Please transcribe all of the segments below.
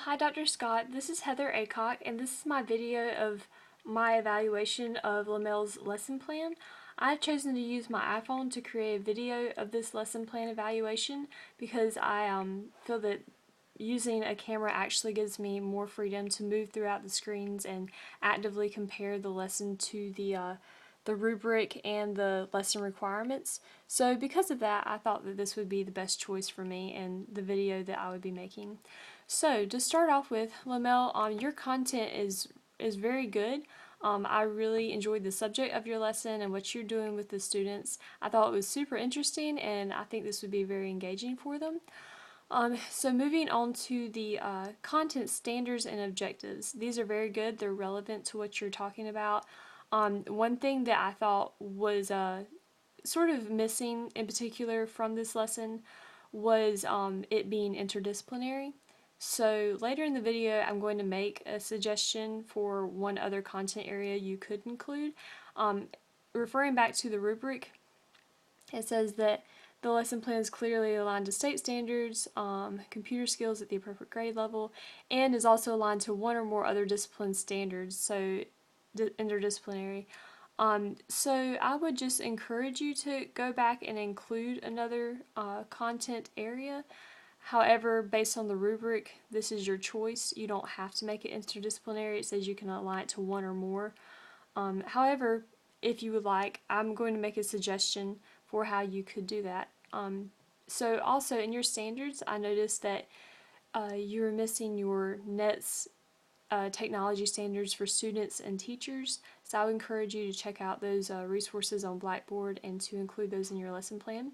Hi Dr. Scott, this is Heather Acock, and this is my video of my evaluation of Lamel's lesson plan. I've chosen to use my iPhone to create a video of this lesson plan evaluation because I feel that using a camera actually gives me more freedom to move throughout the screens and actively compare the lesson to the rubric and the lesson requirements. So because of that, I thought that this would be the best choice for me and the video that I would be making. So to start off with, Lamel, your content is very good. I really enjoyed the subject of your lesson and what you're doing with the students. I thought it was super interesting, and I think this would be very engaging for them. So moving on to the content standards and objectives. These are very good. They're relevant to what you're talking about. One thing that I thought was sort of missing in particular from this lesson was it being interdisciplinary. So later in the video, I'm going to make a suggestion for one other content area you could include. Referring back to the rubric, it says that the lesson plan is clearly aligned to state standards, computer skills at the appropriate grade level, and is also aligned to one or more other discipline standards, so interdisciplinary. So I would just encourage you to go back and include another content area. However, based on the rubric, this is your choice. You don't have to make it interdisciplinary. It says you can align it to one or more. However, if you would like, I'm going to make a suggestion for how you could do that. So also in your standards, I noticed that you're missing your NETS technology standards for students and teachers. So I would encourage you to check out those resources on Blackboard and to include those in your lesson plan.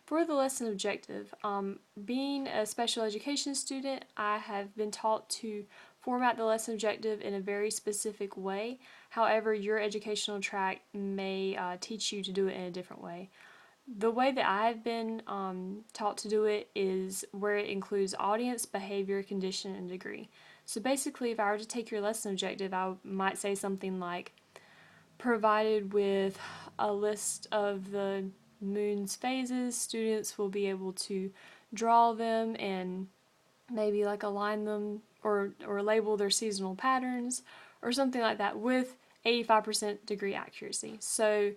For the lesson objective, being a special education student, I have been taught to format the lesson objective in a very specific way. However, your educational track may teach you to do it in a different way. The way that I've been taught to do it is where it includes audience, behavior, condition, and degree. So basically, if I were to take your lesson objective, I might say something like, provided with a list of the moon's phases, students will be able to draw them and maybe like align them or label their seasonal patterns or something like that with 85% degree accuracy. So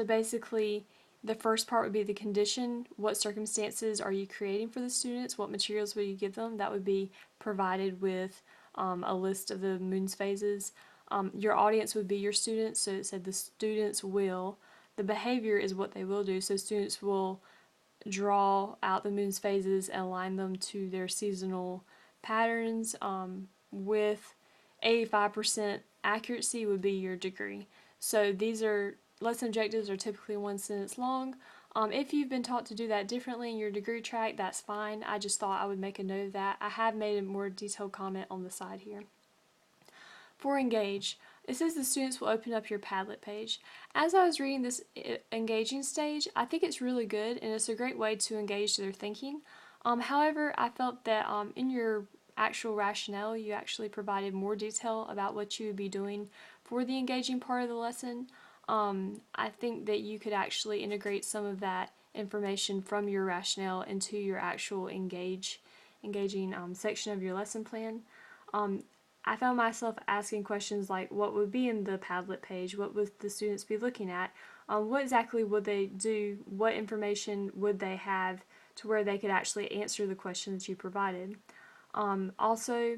basically the first part would be the condition. What circumstances are you creating for the students? What materials will you give them? That would be provided with a list of the moon's phases. Your audience would be your students, so it said the students will. The behavior is what they will do, so students will draw out the moon's phases and align them to their seasonal patterns with 85% accuracy would be your degree. So these are lesson objectives are typically one sentence long. If you've been taught to do that differently in your degree track, that's fine. I just thought I would make a note of that. I have made a more detailed comment on the side here. For engage, it says the students will open up your Padlet page. As I was reading this engaging stage, I think it's really good and it's a great way to engage their thinking. However, I felt that in your actual rationale, you actually provided more detail about what you would be doing for the engaging part of the lesson. I think that you could actually integrate some of that information from your rationale into your actual engaging section of your lesson plan. I found myself asking questions like, what would be in the Padlet page? What would the students be looking at? What exactly would they do? What information would they have to where they could actually answer the questions you provided? Also,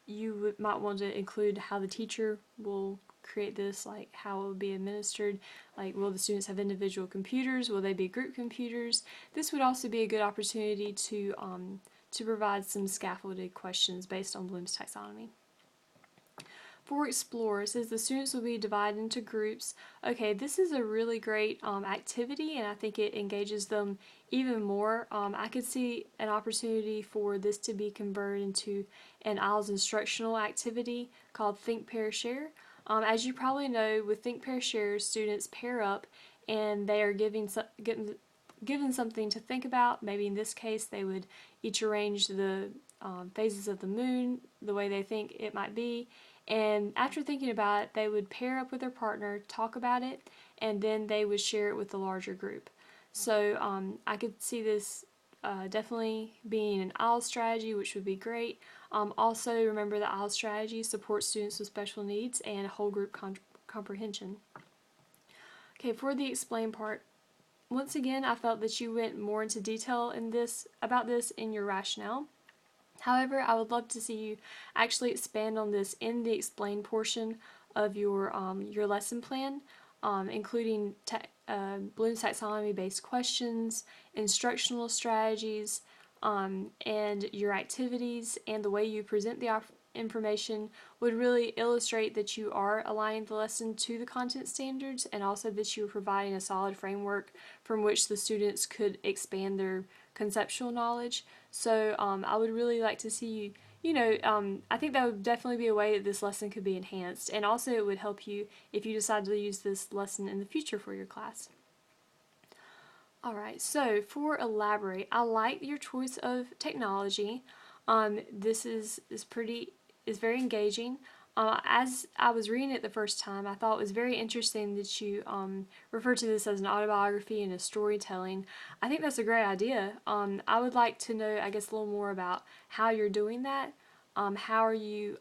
you might want to include how the teacher will create this, like how it will be administered, like will the students have individual computers, will they be group computers? This would also be a good opportunity to provide some scaffolded questions based on Bloom's taxonomy. For Explore, it says the students will be divided into groups. Okay, this is a really great activity, and I think it engages them even more. I could see an opportunity for this to be converted into an IELTS instructional activity called Think, Pair, Share. As you probably know, with Think, Pair, Share, students pair up and they are given something to think about. Maybe in this case, they would each arrange the phases of the moon the way they think it might be. And after thinking about it, they would pair up with their partner, talk about it, and then they would share it with the larger group. So I could see this definitely being an IELTS strategy, which would be great. Also, remember that IELTS strategy supports students with special needs and whole group comprehension. Okay, for the explain part, once again, I felt that you went more into detail about this in your rationale. However, I would love to see you actually expand on this in the explain portion of your lesson plan, including Bloom's taxonomy-based questions, instructional strategies, and your activities, and the way you present the information would really illustrate that you are aligning the lesson to the content standards, and also that you are providing a solid framework from which the students could expand their conceptual knowledge. So I would really like to see you, I think that would definitely be a way that this lesson could be enhanced, and also it would help you if you decide to use this lesson in the future for your class. Alright, so for elaborate, I like your choice of technology. This is very engaging. As I was reading it the first time, I thought it was very interesting that you referred to this as an autobiography and a storytelling. I think that's a great idea. I would like to know, I guess, a little more about how you're doing that. How are you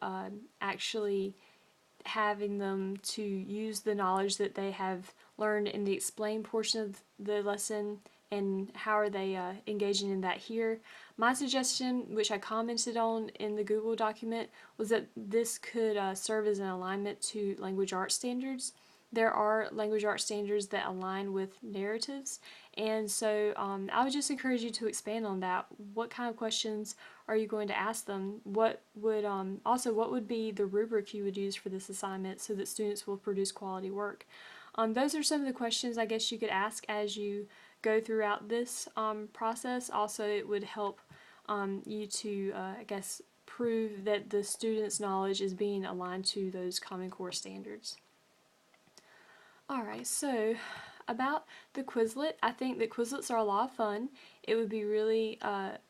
actually having them to use the knowledge that they have learned in the explain portion of the lesson, and how are they engaging in that here. My suggestion, which I commented on in the Google document, was that this could serve as an alignment to language arts standards. There are language arts standards that align with narratives, and so I would just encourage you to expand on that. What kind of questions are you going to ask them? What would be the rubric you would use for this assignment so that students will produce quality work? Those are some of the questions I guess you could ask as you go throughout this process. Also, it would help you to, I guess, prove that the student's knowledge is being aligned to those Common Core standards. Alright, so about the Quizlet, I think that Quizlets are a lot of fun. It would be really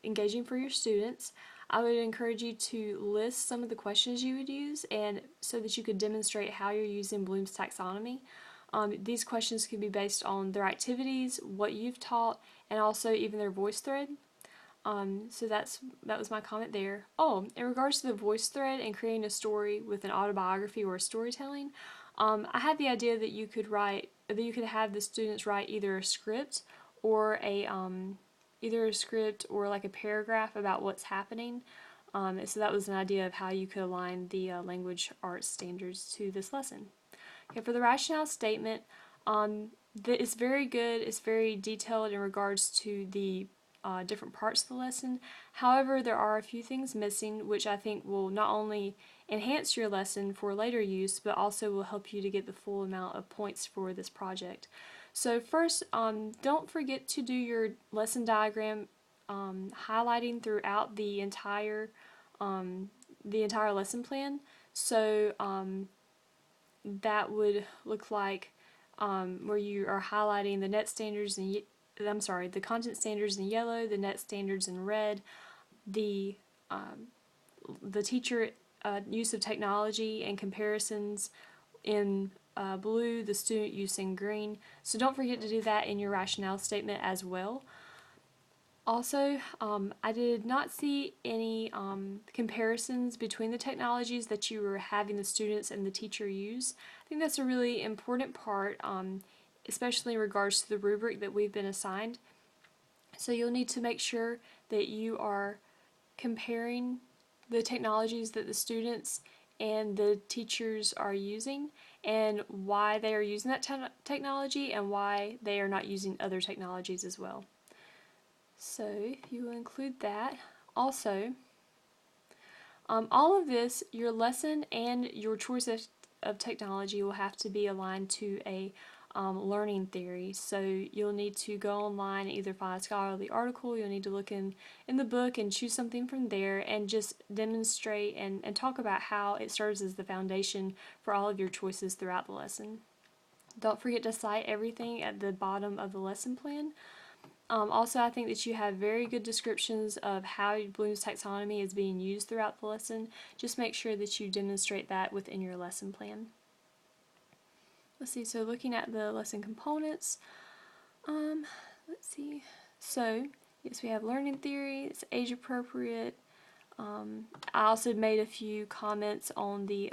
engaging for your students. I would encourage you to list some of the questions you would use, and so that you could demonstrate how you're using Bloom's taxonomy. These questions could be based on their activities, what you've taught, and also even their voice thread. So that was my comment there. Oh, in regards to the voice thread and creating a story with an autobiography or a storytelling, I had the idea that you could have the students write either a script or like a paragraph about what's happening. So that was an idea of how you could align the language arts standards to this lesson. Okay, for the rationale statement, it's very good. It's very detailed in regards to the different parts of the lesson. However, there are a few things missing, which I think will not only enhance your lesson for later use, but also will help you to get the full amount of points for this project. So first, don't forget to do your lesson diagram highlighting throughout the entire lesson plan. So that would look like where you are highlighting the net standards and the content standards in yellow, the net standards in red, the teacher use of technology and comparisons in blue, the student use in green. So don't forget to do that in your rationale statement as well. Also, I did not see any comparisons between the technologies that you were having the students and the teacher use. I think that's a really important part, especially in regards to the rubric that we've been assigned. So you'll need to make sure that you are comparing the technologies that the students and the teachers are using, and why they are using that technology, and why they are not using other technologies as well. So if you will include that. Also, all of this, your lesson and your choice of technology will have to be aligned to a learning theory. So you'll need to go online and either find a scholarly article, you'll need to look in the book and choose something from there and just demonstrate and talk about how it serves as the foundation for all of your choices throughout the lesson. Don't forget to cite everything at the bottom of the lesson plan. Also, I think that you have very good descriptions of how Bloom's taxonomy is being used throughout the lesson. Just make sure that you demonstrate that within your lesson plan. Let's see, so looking at the lesson components, let's see. So Yes, we have learning theory, it's age appropriate. I also made a few comments on the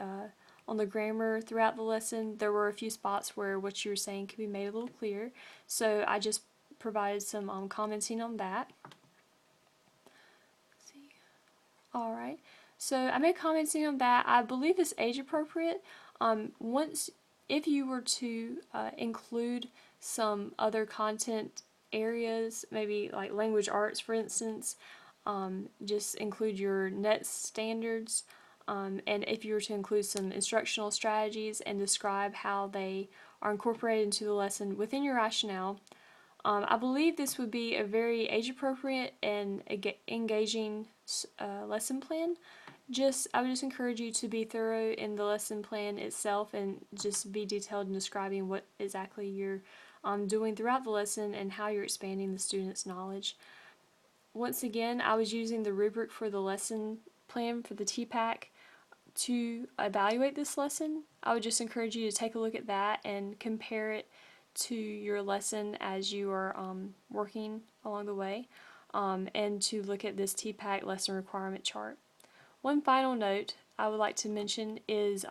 grammar throughout the lesson. There were a few spots where what you were saying could be made a little clearer, so I just provided some commenting on that. Let's see. All right. So I made commenting on that. I believe it's age appropriate. Once, if you were to include some other content areas, maybe like language arts, for instance, just include your NET standards. And if you were to include some instructional strategies and describe how they are incorporated into the lesson within your rationale, I believe this would be a very age appropriate and engaging lesson plan. I would just encourage you to be thorough in the lesson plan itself and just be detailed in describing what exactly you're doing throughout the lesson and how you're expanding the student's knowledge. Once again, I was using the rubric for the lesson plan for the TPACK to evaluate this lesson. I would just encourage you to take a look at that and compare it to your lesson as you are working along the way, and to look at this TPACK lesson requirement chart. One final note I would like to mention is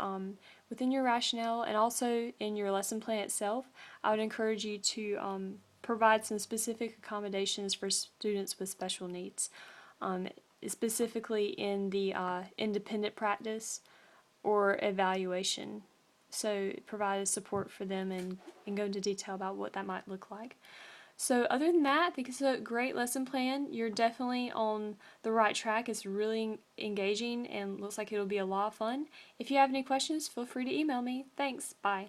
within your rationale and also in your lesson plan itself, I would encourage you to provide some specific accommodations for students with special needs, specifically in the independent practice or evaluation. So provide support for them and go into detail about what that might look like. So other than that, I think it's a great lesson plan. You're definitely on the right track. It's really engaging and looks like it'll be a lot of fun. If you have any questions, feel free to email me. Thanks. Bye.